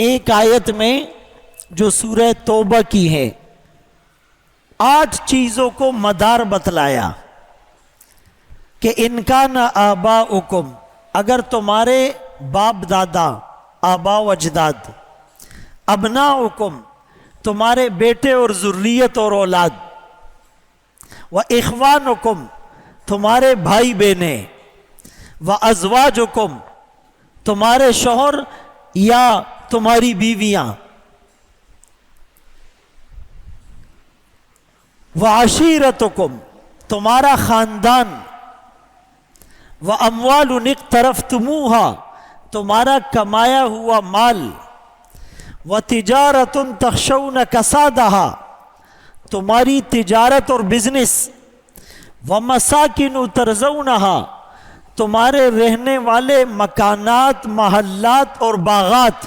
ایک آیت میں جو سورہ توبہ کی ہے 8 چیزوں کو مدار بتلایا کہ ان کا نہ آباؤکم، اگر تمہارے باپ دادا آبا و اجداد، ابناؤکم تمہارے بیٹے اور ذریت اور اولاد، و اخوانکم تمہارے بھائی بہنیں، و ازواجکم تمہارے شوہر یا تمہاری بیویاں، و عشیرتکم تمہارا خاندان، و اموال اقترفتموها تمہارا کمایا ہوا مال، و تجارت تخشون کسادها تمہاری تجارت اور بزنس، و مساکن ترضونها تمہارے رہنے والے مکانات، محلات اور باغات۔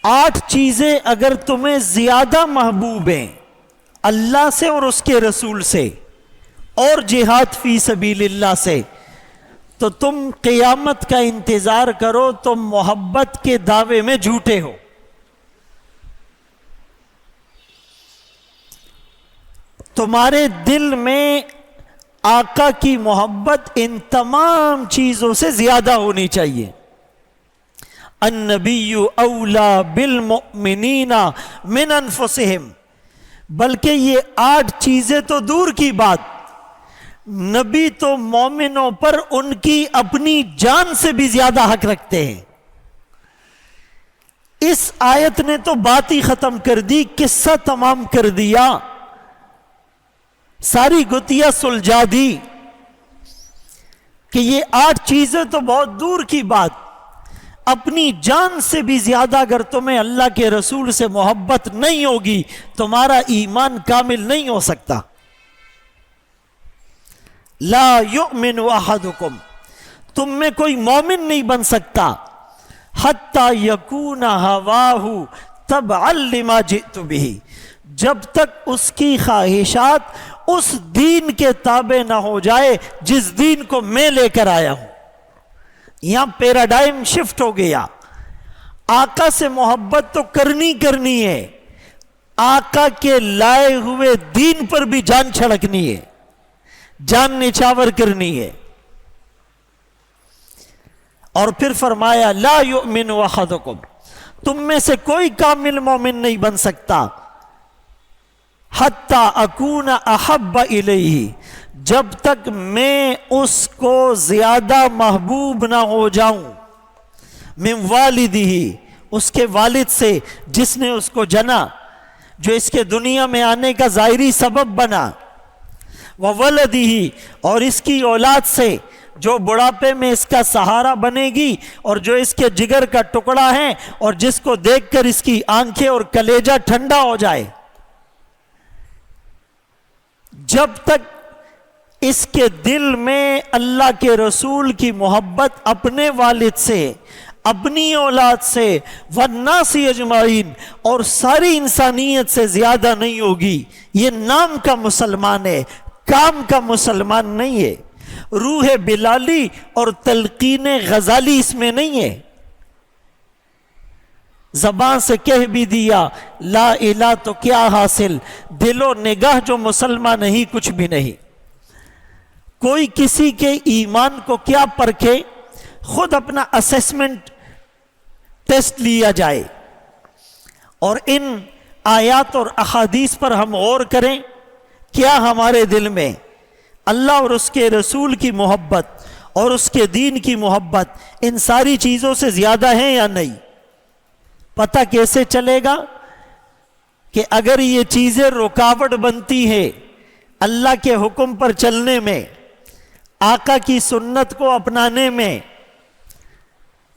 8 چیزیں اگر تمہیں زیادہ محبوب ہیں اللہ سے اور اس کے رسول سے اور جہاد فی سبیل اللہ سے، تو تم قیامت کا انتظار کرو، تم محبت کے دعوے میں جھوٹے ہو۔ تمہارے دل میں آقا کی محبت ان تمام چیزوں سے زیادہ ہونی چاہیے۔ النبی اولا بالمؤمنین من انفسہم، بلکہ یہ 8 چیزیں تو دور کی بات، نبی تو مومنوں پر ان کی اپنی جان سے بھی زیادہ حق رکھتے ہیں۔ اس آیت نے تو بات ہی ختم کر دی، قصہ تمام کر دیا، ساری گتھیاں سلجھا دی کہ یہ 8 چیزیں تو بہت دور کی بات، اپنی جان سے بھی زیادہ اگر تمہیں اللہ کے رسول سے محبت نہیں ہوگی تمہارا ایمان کامل نہیں ہو سکتا۔ لا یؤمن احدکم، تم میں کوئی مومن نہیں بن سکتا حتی یکون ہواہ تبعا لما جئت بہ، جب تک اس کی خواہشات اس دین کے تابع نہ ہو جائے جس دین کو میں لے کر آیا ہوں۔ یہاں پیراڈائم شفٹ ہو گیا، آقا سے محبت تو کرنی ہے، آقا کے لائے ہوئے دین پر بھی جان چھڑکنی ہے، جان نچھاور کرنی ہے۔ اور پھر فرمایا لا یؤمن احدکم، تم میں سے کوئی کامل مومن نہیں بن سکتا حتی اکون احب الیہ، جب تک میں اس کو زیادہ محبوب نہ ہو جاؤں، من والدہ اس کے والد سے جس نے اس کو جنا، جو اس کے دنیا میں آنے کا ظاہری سبب بنا، وولدہ اور اس کی اولاد سے جو بڑھاپے میں اس کا سہارا بنے گی اور جو اس کے جگر کا ٹکڑا ہے اور جس کو دیکھ کر اس کی آنکھیں اور کلیجہ ٹھنڈا ہو جائے، جب تک اس کے دل میں اللہ کے رسول کی محبت اپنے والد سے، اپنی اولاد سے، والناس اجمعین اور ساری انسانیت سے زیادہ نہیں ہوگی، یہ نام کا مسلمان ہے، کام کا مسلمان نہیں ہے۔ روح بلالی اور تلقین غزالی اس میں نہیں ہے، زبان سے کہہ بھی دیا لا الہ تو کیا حاصل، دل و نگاہ جو مسلمان نہیں کچھ بھی نہیں۔ کوئی کسی کے ایمان کو کیا پرکھے، خود اپنا اسیسمنٹ ٹیسٹ لیا جائے اور ان آیات اور احادیث پر ہم غور کریں، کیا ہمارے دل میں اللہ اور اس کے رسول کی محبت اور اس کے دین کی محبت ان ساری چیزوں سے زیادہ ہے یا نہیں؟ پتہ کیسے چلے گا کہ اگر یہ چیزیں رکاوٹ بنتی ہیں اللہ کے حکم پر چلنے میں، آقا کی سنت کو اپنانے میں،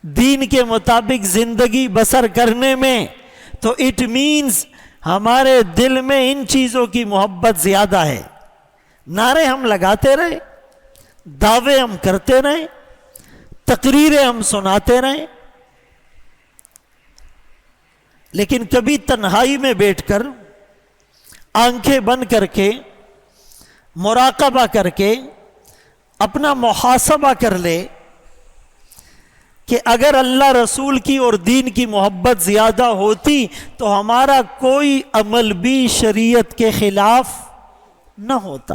دین کے مطابق زندگی بسر کرنے میں، تو اٹ مینز ہمارے دل میں ان چیزوں کی محبت زیادہ ہے۔ نعرے ہم لگاتے رہے، دعوے ہم کرتے رہے، تقریریں ہم سناتے رہے، لیکن کبھی تنہائی میں بیٹھ کر آنکھیں بند کر کے مراقبہ کر کے اپنا محاسبہ کر لے کہ اگر اللہ رسول کی اور دین کی محبت زیادہ ہوتی تو ہمارا کوئی عمل بھی شریعت کے خلاف نہ ہوتا۔